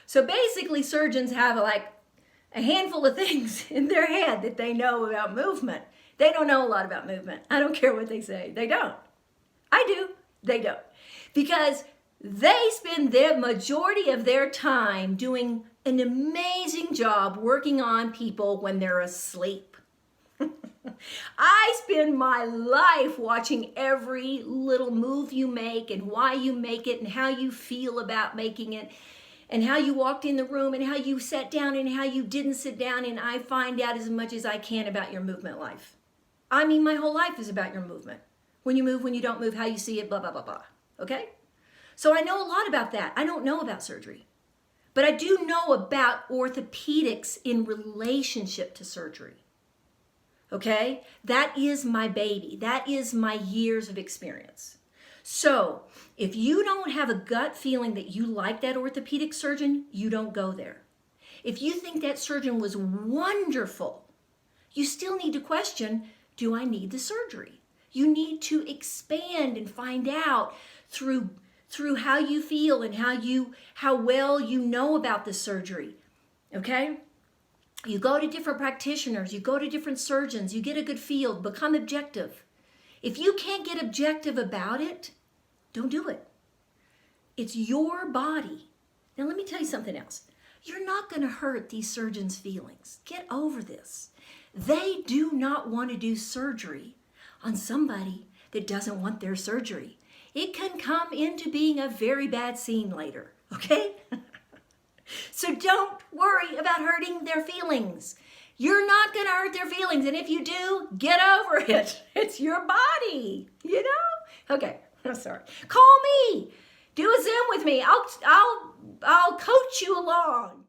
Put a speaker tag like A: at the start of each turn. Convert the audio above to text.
A: So basically, surgeons have like a handful of things in their head that they know about movement. They don't know a lot about movement. I don't care what they say. They don't. I do. They don't. Because they spend the majority of their time doing an amazing job working on people when they're asleep. I spend my life watching every little move you make and why you make it and how you feel about making it and how you walked in the room and how you sat down and how you didn't sit down, and I find out as much as I can about your movement life. I mean, my whole life is about your movement. When you move, when you don't move, how you see it, blah, blah, blah, blah. Okay? So I know a lot about that. I don't know about surgery. But I do know about orthopedics in relationship to surgery. Okay? That is my baby. That is my years of experience. So if you don't have a gut feeling that you like that orthopedic surgeon, you don't go there. If you think that surgeon was wonderful, you still need to question, do I need the surgery? You need to expand and find out through how you feel and how well you know about the surgery. Okay? You go to different practitioners, you go to different surgeons, you get a good feel, become objective. If you can't get objective about it, don't do it. It's your body. Now let me tell you something else. You're not going to hurt these surgeons' feelings. Get over this. They do not want to do surgery on somebody that doesn't want their surgery. It can come into being a very bad scene later, okay? So don't worry about hurting their feelings. You're not going to hurt their feelings, and if you do, get over it. It's your body, you know? Okay, I'm sorry. Call me. Do a Zoom with me. I'll coach you along.